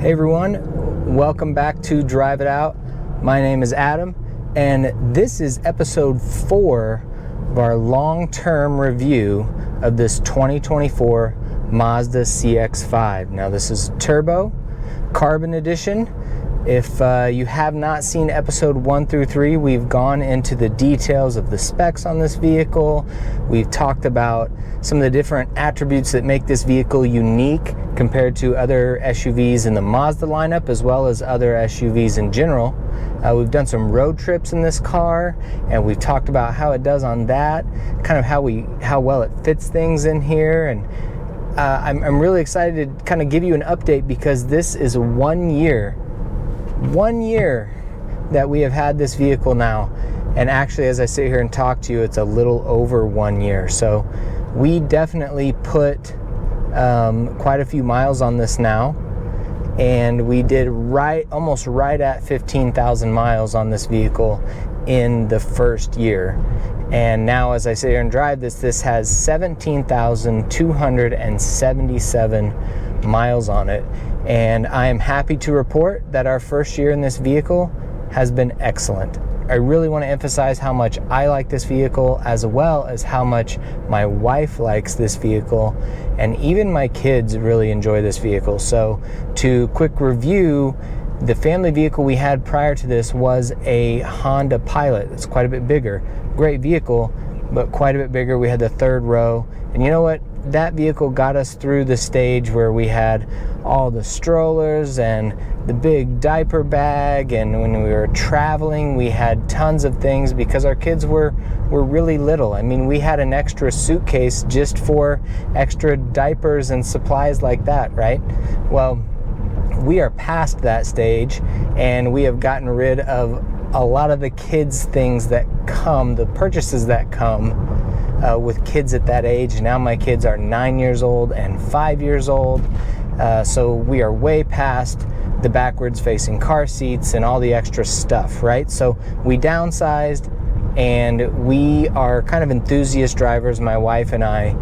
Hey everyone, welcome back to Drive It Out. My name is Adam, and this is episode 4 of our long-term review of this 2024 Mazda CX-5. Now this is Turbo, Carbon Edition. If you have not seen episode 1 through 3, we've gone into the details of the specs on this vehicle. We've talked about some of the different attributes that make this vehicle unique compared to other SUVs in the Mazda lineup, as well as other SUVs in general. We've done some road trips in this car, and we've talked about how it does on that, kind of how well it fits things in here. And I'm really excited to kind of give you an update, because this is 1 year that we have had this vehicle now. And actually, as I sit here and talk to you, it's a little over 1 year. So we definitely put quite a few miles on this now, and we did almost right at 15,000 miles on this vehicle in the first year. And now, as I sit here and drive this has 17,277 miles on it. And I am happy to report that our first year in this vehicle has been excellent. I really want to emphasize how much I like this vehicle, as well as how much my wife likes this vehicle, and even my kids really enjoy this vehicle. So to quick review, the family vehicle we had prior to this was a Honda Pilot. It's quite a bit bigger. Great vehicle, but quite a bit bigger. We had the third row, and you know what? That vehicle got us through the stage where we had all the strollers and the big diaper bag, and when we were traveling we had tons of things because our kids were really little. I mean, we had an extra suitcase just for extra diapers and supplies like that, right? Well, we are past that stage, and we have gotten rid of a lot of the kids' things that come, the purchases that come with kids at that age. Now my kids are 9 years old and 5 years old, so we are way past the backwards facing car seats and all the extra stuff, right? So we downsized, and we are kind of enthusiast drivers, my wife and I,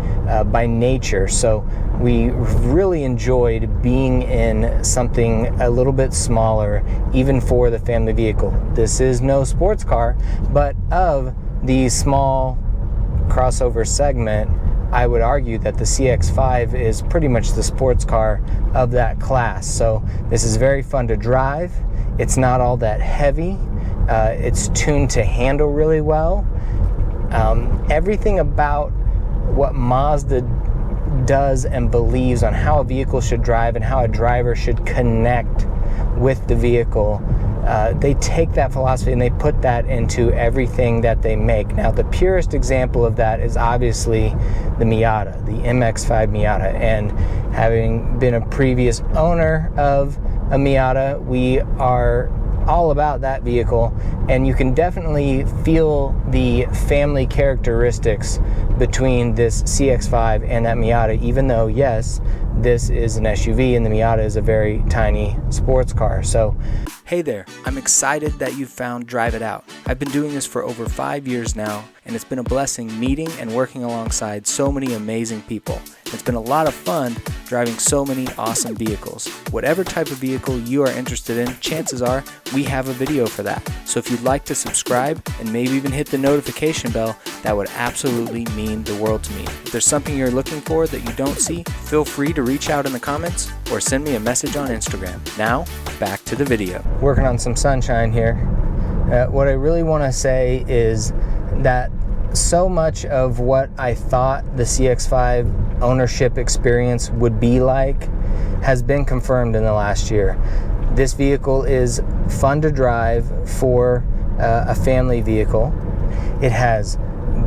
by nature. So we really enjoyed being in something a little bit smaller, even for the family vehicle. This is no sports car, but of the small crossover segment, I would argue that the CX-5 is pretty much the sports car of that class. So this is very fun to drive. It's not all that heavy. It's tuned to handle really well. Everything about what Mazda does and believes on how a vehicle should drive and how a driver should connect with the vehicle, they take that philosophy and they put that into everything that they make. Now, the purest example of that is obviously the Miata, the MX-5 Miata. And having been a previous owner of a Miata, we are all about that vehicle, and you can definitely feel the family characteristics between this CX-5 and that Miata, even though, yes, this is an SUV and the Miata is a very tiny sports car. So hey there, I'm excited that you found Drive It Out. I've been doing this for over 5 years now, and it's been a blessing meeting and working alongside so many amazing people. It's been a lot of fun driving so many awesome vehicles. Whatever type of vehicle you are interested in, chances are we have a video for that. So if you'd like to subscribe and maybe even hit the notification bell, that would absolutely mean the world to me. If there's something you're looking for that you don't see, feel free to reach out in the comments or send me a message on Instagram. Now, back to the video. Working on some sunshine here. What I really want to say is that so much of what I thought the CX-5 ownership experience would be like has been confirmed in the last year. This vehicle is fun to drive for a family vehicle. It has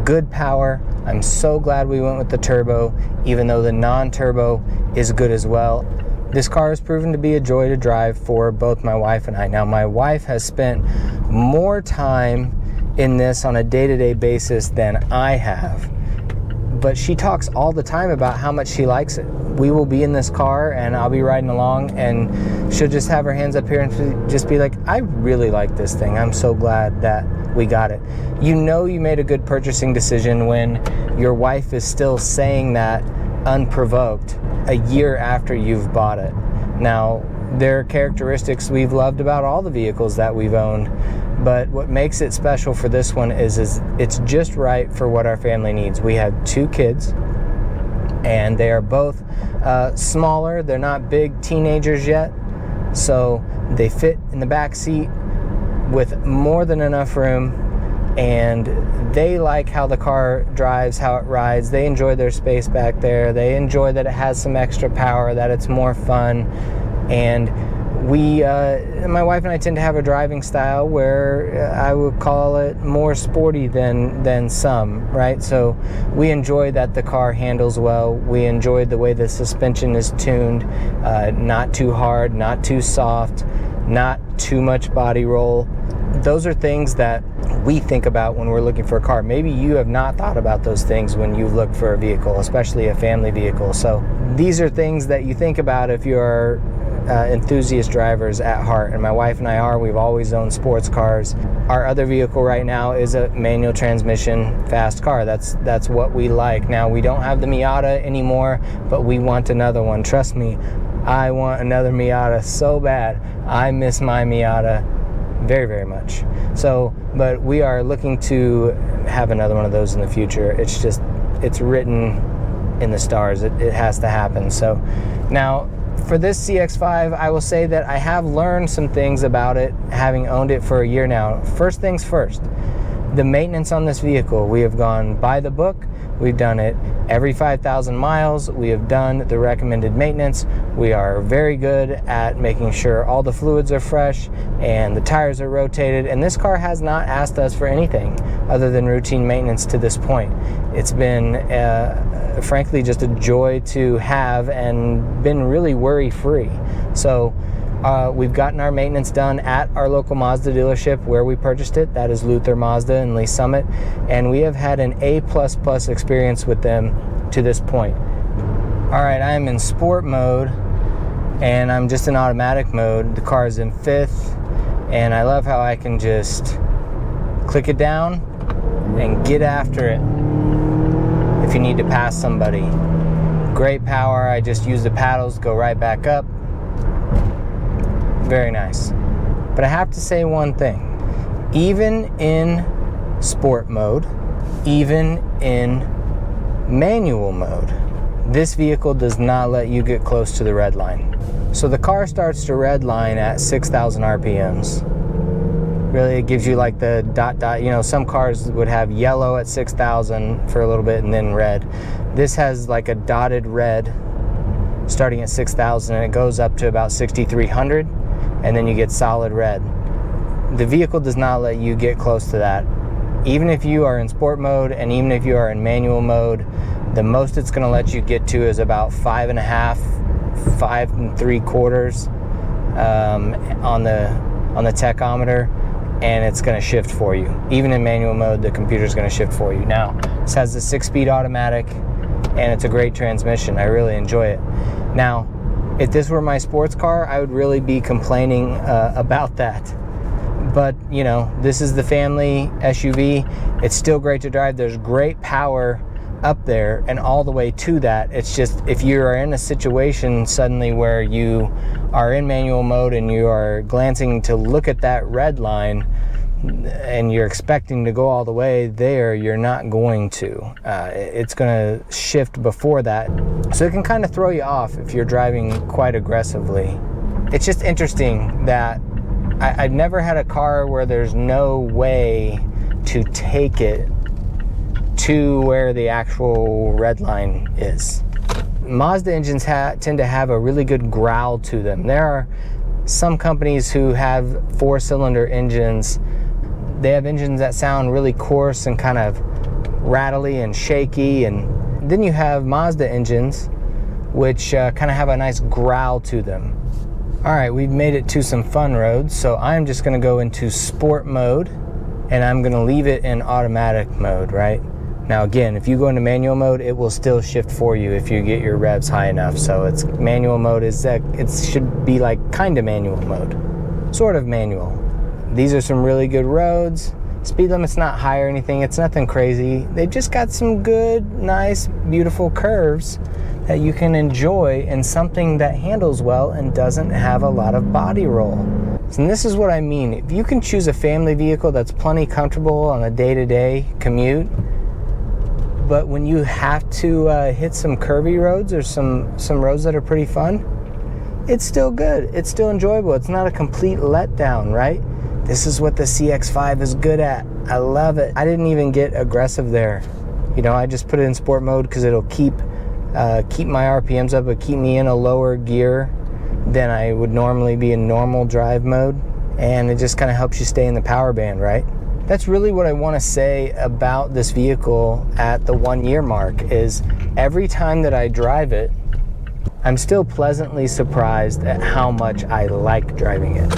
good power. I'm so glad we went with the turbo, even though the non-turbo is good as well. This car has proven to be a joy to drive for both my wife and I. Now, my wife has spent more time in this on a day-to-day basis than I have, but she talks all the time about how much she likes it. We will be in this car and I'll be riding along, and she'll just have her hands up here and just be like, I really like this thing. I'm so glad that we got it. You know you made a good purchasing decision when your wife is still saying that unprovoked a year after you've bought it. Now, there are characteristics we've loved about all the vehicles that we've owned, but what makes it special for this one is it's just right for what our family needs. We have 2 kids, and they are both smaller. They're not big teenagers yet, so they fit in the back seat with more than enough room, and they like how the car drives, how it rides. They enjoy their space back there. They enjoy that it has some extra power, that it's more fun. And we, my wife and I tend to have a driving style where I would call it more sporty than some, right? So we enjoy that the car handles well. We enjoy the way the suspension is tuned, not too hard, not too soft, not too much body roll. Those are things that we think about when we're looking for a car. Maybe you have not thought about those things when you look for a vehicle, especially a family vehicle. So these are things that you think about if you're enthusiast drivers at heart, and my wife and I are. We've always owned sports cars. Our other vehicle right now is a manual transmission fast car. That's what we like. Now, we don't have the Miata anymore, but we want another one. Trust me, I want another Miata so bad. I miss my Miata very, very much. So, but we are looking to have another one of those in the future. It's written in the stars. It has to happen. So now, for this CX-5, I will say that I have learned some things about it, having owned it for a year now. First things first, the maintenance on this vehicle. We have gone by the book. We've done it every 5,000 miles. We have done the recommended maintenance. We are very good at making sure all the fluids are fresh and the tires are rotated. And this car has not asked us for anything other than routine maintenance to this point. It's been, frankly, just a joy to have and been really worry-free. So we've gotten our maintenance done at our local Mazda dealership where we purchased it. That is Luther Mazda in Lee Summit. And we have had an A++ experience with them to this point. All right, I am in sport mode, and I'm just in automatic mode. The car is in 5th, and I love how I can just click it down and get after it if you need to pass somebody. Great power. I just use the paddles, go right back up. Very nice. But I have to say one thing. Even in sport mode, even in manual mode, this vehicle does not let you get close to the red line. So the car starts to red line at 6,000 RPMs. Really, it gives you like the dot dot. You know, some cars would have yellow at 6,000 for a little bit and then red. This has like a dotted red starting at 6,000, and it goes up to about 6,300, and then you get solid red. The vehicle does not let you get close to that. Even if you are in sport mode and even if you are in manual mode, the most it's going to let you get to is about 5.5, 5 3/4 on the tachometer, and it's going to shift for you. Even in manual mode, the computer's going to shift for you. Now, this has a 6-speed automatic, and it's a great transmission. I really enjoy it. Now, if this were my sports car, I would really be complaining about that. But, you know, this is the family SUV. It's still great to drive. There's great power up there and all the way to that. It's just if you are in a situation suddenly where you are in manual mode and you are glancing to look at that red line and you're expecting to go all the way there, you're not going to. It's going to shift before that. So it can kind of throw you off if you're driving quite aggressively. It's just interesting that I've never had a car where there's no way to take it to where the actual red line is. Mazda engines tend to have a really good growl to them. There are some companies who have 4-cylinder engines. They have engines that sound really coarse and kind of rattly and shaky, and then you have Mazda engines which kind of have a nice growl to them. Alright, we've made it to some fun roads, so I'm just going to go into sport mode, and I'm going to leave it in automatic mode, right? Now again, if you go into manual mode, it will still shift for you if you get your revs high enough. So it's manual mode it should be like kind of manual mode. Sort of manual. These are some really good roads. Speed limit's not high or anything. It's nothing crazy. They've just got some good, nice, beautiful curves that you can enjoy in something that handles well and doesn't have a lot of body roll. And this is what I mean. If you can choose a family vehicle that's plenty comfortable on a day-to-day commute, but when you have to hit some curvy roads or some roads that are pretty fun, it's still good. It's still enjoyable. It's not a complete letdown, right? This is what the CX-5 is good at. I love it. I didn't even get aggressive there. You know, I just put it in sport mode because it'll keep my RPMs up, but keep me in a lower gear than I would normally be in normal drive mode. And it just kind of helps you stay in the power band, right? That's really what I want to say about this vehicle at the 1 year mark, is every time that I drive it, I'm still pleasantly surprised at how much I like driving it.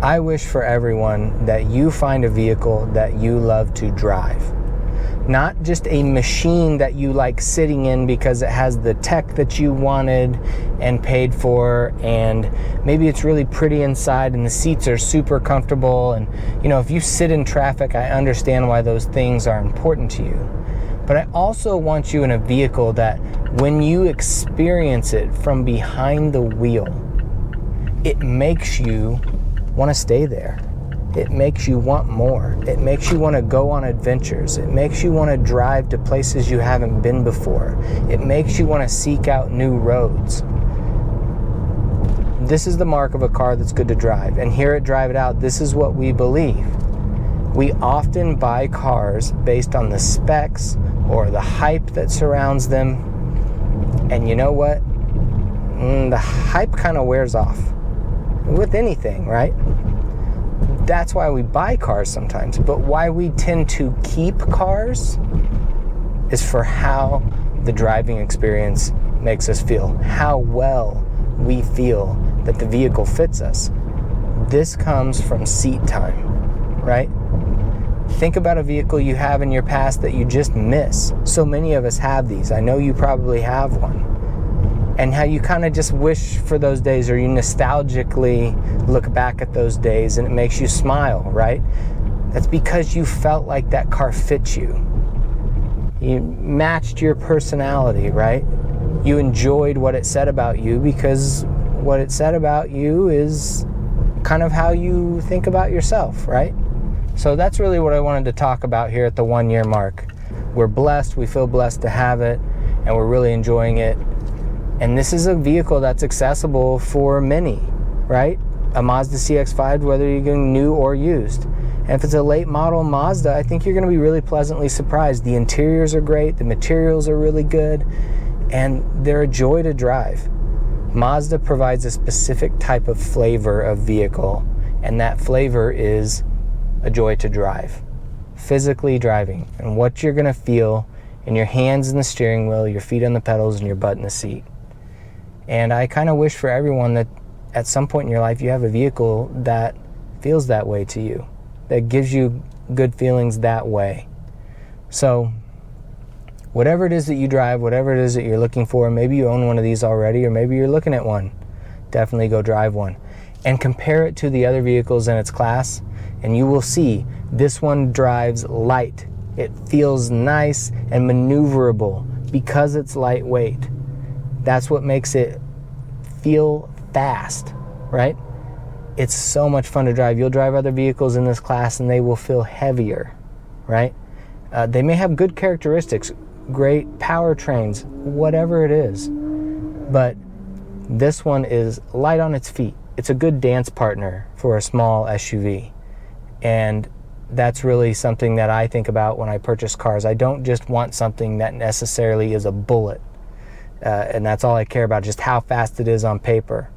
I wish for everyone that you find a vehicle that you love to drive. Not just a machine that you like sitting in because it has the tech that you wanted and paid for, and maybe it's really pretty inside and the seats are super comfortable, and you know, if you sit in traffic, I understand why those things are important to you. But I also want you in a vehicle that when you experience it from behind the wheel, it makes you want to stay there. It makes you want more. It makes you want to go on adventures. It makes you want to drive to places you haven't been before. It makes you want to seek out new roads. This is the mark of a car that's good to drive. And here at Drive It Out, this is what we believe. We often buy cars based on the specs or the hype that surrounds them. And you know what? The hype kind of wears off with anything, right? That's why we buy cars sometimes, but why we tend to keep cars is for how the driving experience makes us feel, how well we feel that the vehicle fits us. This comes from seat time, right? Think about a vehicle you have in your past that you just miss. So many of us have these. I know you probably have one. And how you kind of just wish for those days, or you nostalgically look back at those days and it makes you smile, right? That's because you felt like that car fit you. You matched your personality, right? You enjoyed what it said about you because what it said about you is kind of how you think about yourself, right? So that's really what I wanted to talk about here at the 1 year mark. We're blessed, we feel blessed to have it, and we're really enjoying it. And this is a vehicle that's accessible for many, right? A Mazda CX-5, whether you're getting new or used. And if it's a late model Mazda, I think you're going to be really pleasantly surprised. The interiors are great, the materials are really good, and they're a joy to drive. Mazda provides a specific type of flavor of vehicle, and that flavor is a joy to drive. Physically driving, and what you're going to feel in your hands in the steering wheel, your feet on the pedals, and your butt in the seat. And I kind of wish for everyone that at some point in your life you have a vehicle that feels that way to you, that gives you good feelings that way. So whatever it is that you drive, whatever it is that you're looking for, maybe you own one of these already, or maybe you're looking at one, definitely go drive one. And compare it to the other vehicles in its class, and you will see this one drives light. It feels nice and maneuverable because it's lightweight. That's what makes it feel fast, right? It's so much fun to drive. You'll drive other vehicles in this class and they will feel heavier, right? They may have good characteristics, great powertrains, whatever it is, but this one is light on its feet. It's a good dance partner for a small SUV. And that's really something that I think about when I purchase cars. I don't just want something that necessarily is a bullet. And that's all I care about, just how fast it is on paper.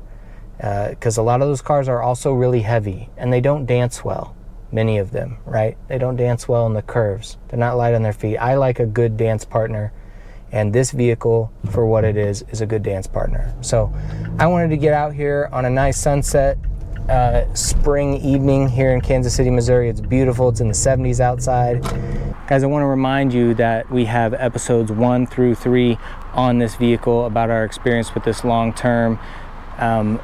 Because a lot of those cars are also really heavy, and they don't dance well, many of them, right? They don't dance well in the curves. They're not light on their feet. I like a good dance partner, and this vehicle, for what it is a good dance partner. So I wanted to get out here on a nice sunset spring evening here in Kansas City, Missouri. It's beautiful. It's in the 70s outside. Guys, I want to remind you that we have episodes 1 through 3 on this vehicle about our experience with this long term.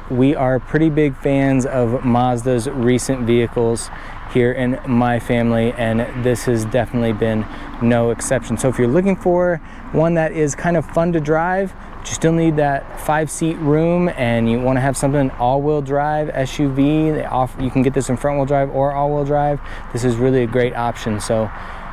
We are pretty big fans of Mazda's recent vehicles here in my family, and this has definitely been no exception. So if you're looking for one that is kind of fun to drive, but you still need that 5-seat room and you want to have something all-wheel drive SUV. You can get this in front-wheel drive or all-wheel drive. This is really a great option. So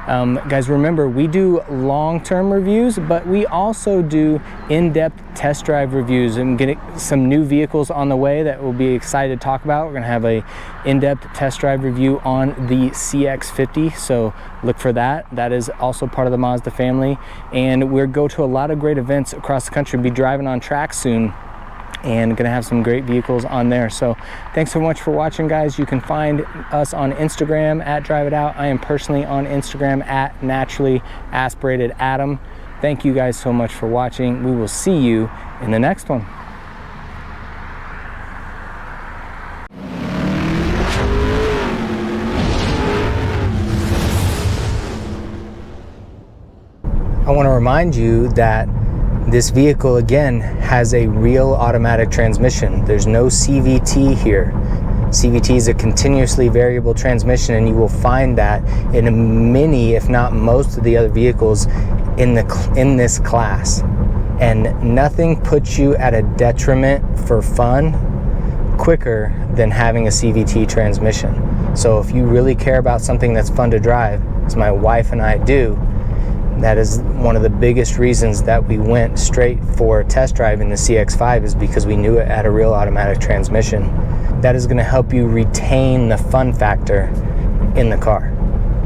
guys, remember, we do long-term reviews, but we also do in-depth test drive reviews and getting some new vehicles on the way that we'll be excited to talk about. We're going to have a in-depth test drive review on the CX-50, so look for that. That is also part of the Mazda family, and we'll go to a lot of great events across the country. We'll be driving on track soon and gonna have some great vehicles on there. So thanks so much for watching, guys. You can find us on Instagram at DriveItOut. I am personally on Instagram at naturallyaspiratedadam. Thank you guys so much for watching. We will see you in the next one. I want to remind you that this vehicle, again, has a real automatic transmission. There's no CVT here. CVT is a continuously variable transmission, and you will find that in many, if not most, of the other vehicles in this class. And nothing puts you at a detriment for fun quicker than having a CVT transmission. So if you really care about something that's fun to drive, as my wife and I do, that is one of the biggest reasons that we went straight for a test drive in the CX-5, is because we knew it had a real automatic transmission. That is going to help you retain the fun factor in the car.